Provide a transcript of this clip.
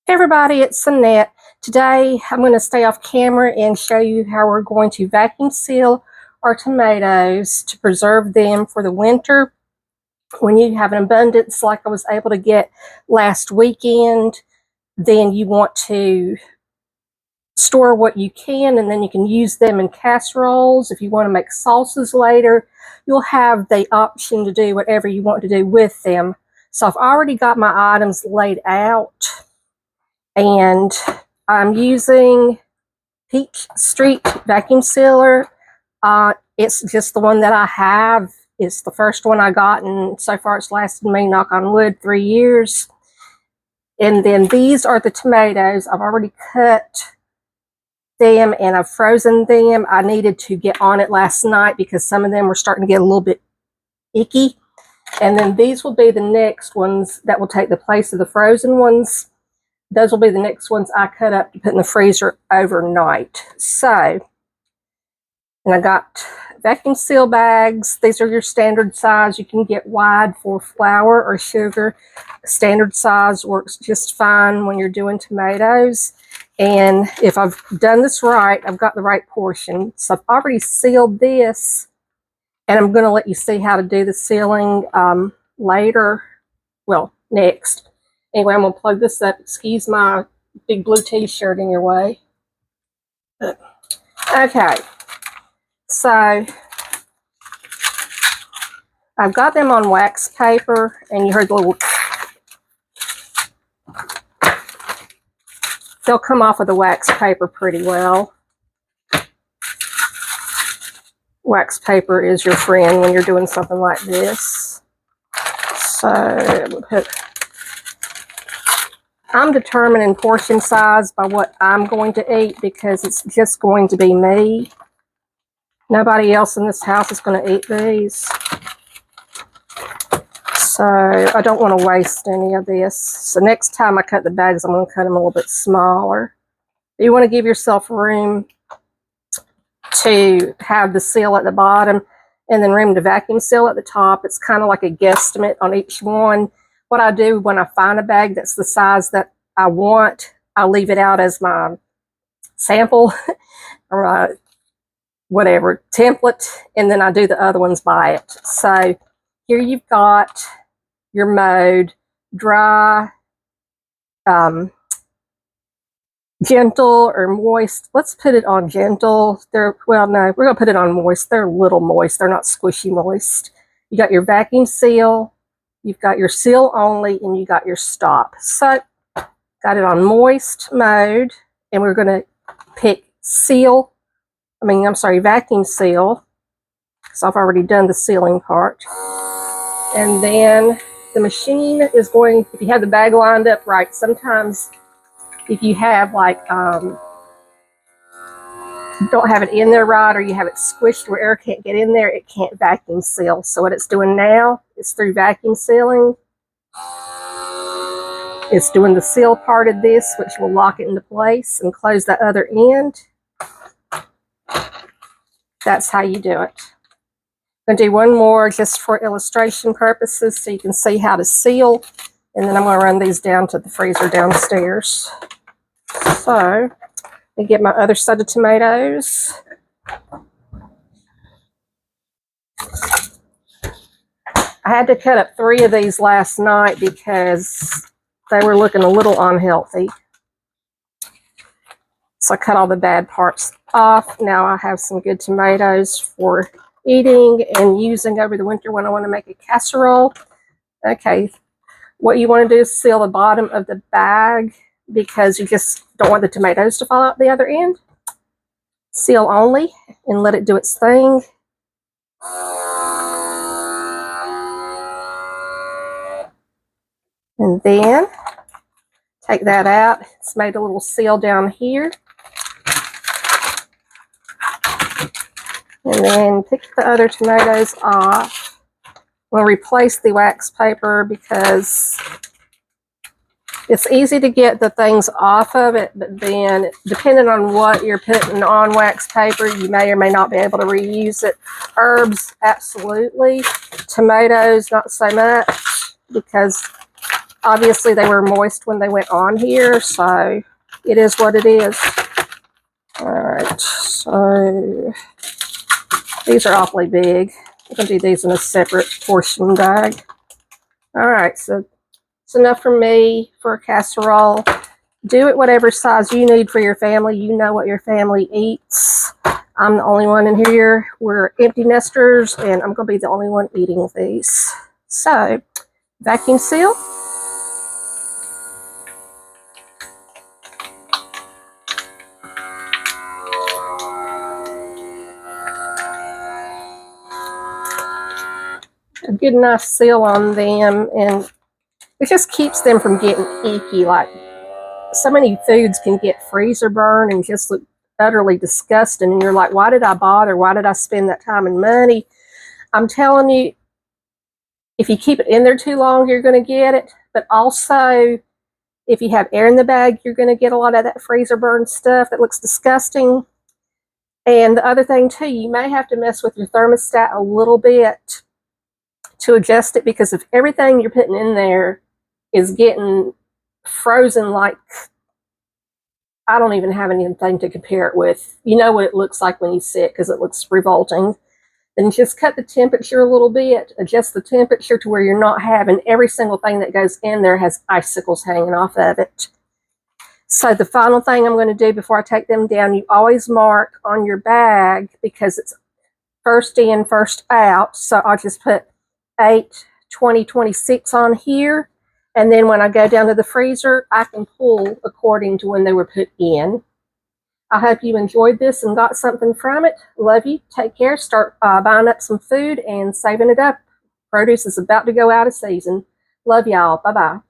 Hey everybody, it's Annette. Today I'm going to stay off camera and show you how we're going to vacuum seal our tomatoes to preserve them for the winter. When you have an abundance like I was able to get last weekend, then you want to store what you can, and then you can use them in casseroles. If you want to make salsas later, you'll have the option to do whatever you want to do with them. So I've already got my items laid out, and I'm using Peach Street vacuum sealer. It's just the one that I have. It's the first one I got, and so far it's lasted me, knock on wood, 3 years. And then these are the tomatoes. I've already cut them and I've frozen them. I needed to get on it last night because some of them were starting to get a little bit icky. And then these will be the next ones that will take the place of the frozen ones. Those will be the next ones I cut up to put in the freezer overnight. So, and I got vacuum seal bags. These are your standard size. You can get wide for flour or sugar. Standard size works just fine when you're doing tomatoes. And if I've done this right, I've got the right portion. So I've already sealed this, and I'm going to let you see how to do the sealing later. Well, next. Anyway, I'm going to plug this up. Excuse my big blue t-shirt in your way. Okay. So I've got them on wax paper, and you heard the little... They'll come off of the wax paper pretty well. Wax paper is your friend when you're doing something like this. So I'm determining portion size by what I'm going to eat, because it's just going to be me. Nobody else in this house is going to eat these. So I don't want to waste any of this. So next time I cut the bags, I'm going to cut them a little bit smaller. You want to give yourself room to have the seal at the bottom and then room to vacuum seal at the top. It's kind of like a guesstimate on each one. What I do when I find a bag that's the size that I want, I'll leave it out as my sample or whatever template, and then I do the other ones by it. So here you've got your mode: dry, gentle, or moist. Let's put it on gentle. Well, no, we're gonna put it on moist. They're a little moist. They're not squishy moist. You got your vacuum seal, you've got your seal only, and you got your stop. So got it on moist mode, and we're gonna pick vacuum seal. So I've already done the sealing part. And then the machine is going, if you have the bag lined up right, sometimes if you have don't have it in there right, or you have it squished where air can't get in there, it can't vacuum seal. So what it's doing now is through vacuum sealing, it's doing the seal part of this, which will lock it into place and close that other end. That's how you do it. I'm going to do one more just for illustration purposes so you can see how to seal, and then I'm going to run these down to the freezer downstairs. So let me get my other set of tomatoes. I had to cut up 3 of these last night because they were looking a little unhealthy. So I cut all the bad parts off. Now I have some good tomatoes for eating and using over the winter when I want to make a casserole. Okay, what you want to do is seal the bottom of the bag because you just don't want the tomatoes to fall out the other end. Seal only and let it do its thing. And then take that out. It's made a little seal down here. And then pick the other tomatoes off. We'll replace the wax paper because it's easy to get the things off of it, but then depending on what you're putting on wax paper, you may or may not be able to reuse it. Herbs, absolutely. Tomatoes, not so much, because Obviously, they were moist when they went on here, so it is what it is. All right, so these are awfully big. I'm going to do these in a separate portion bag. All right, so it's enough for me for a casserole. Do it whatever size you need for your family. You know what your family eats. I'm the only one in here. We're empty nesters, and I'm going to be the only one eating these. So, vacuum seal. A good nice seal on them, and it just keeps them from getting icky. Like, so many foods can get freezer burn and just look utterly disgusting, and you're like, why did I bother? Why did I spend that time and money? I'm telling you, if you keep it in there too long, you're going to get it. But also, if you have air in the bag, you're going to get a lot of that freezer burn stuff that looks disgusting. And the other thing too, you may have to mess with your thermostat a little bit to adjust it, because if everything you're putting in there is getting frozen, like, I don't even have anything to compare it with. You know what it looks like when you see it, because it looks revolting. Then just cut the temperature a little bit, adjust the temperature to where you're not having every single thing that goes in there has icicles hanging off of it. So the final thing I'm going to do before I take them down, you always mark on your bag, because it's first in, first out. So I'll just put 8/20/26 on here. And then when I go down to the freezer, I can pull according to when they were put in. I hope you enjoyed this and got something from it. Love you. Take care. Start buying up some food and saving it up. Produce is about to go out of season. Love y'all. Bye-bye.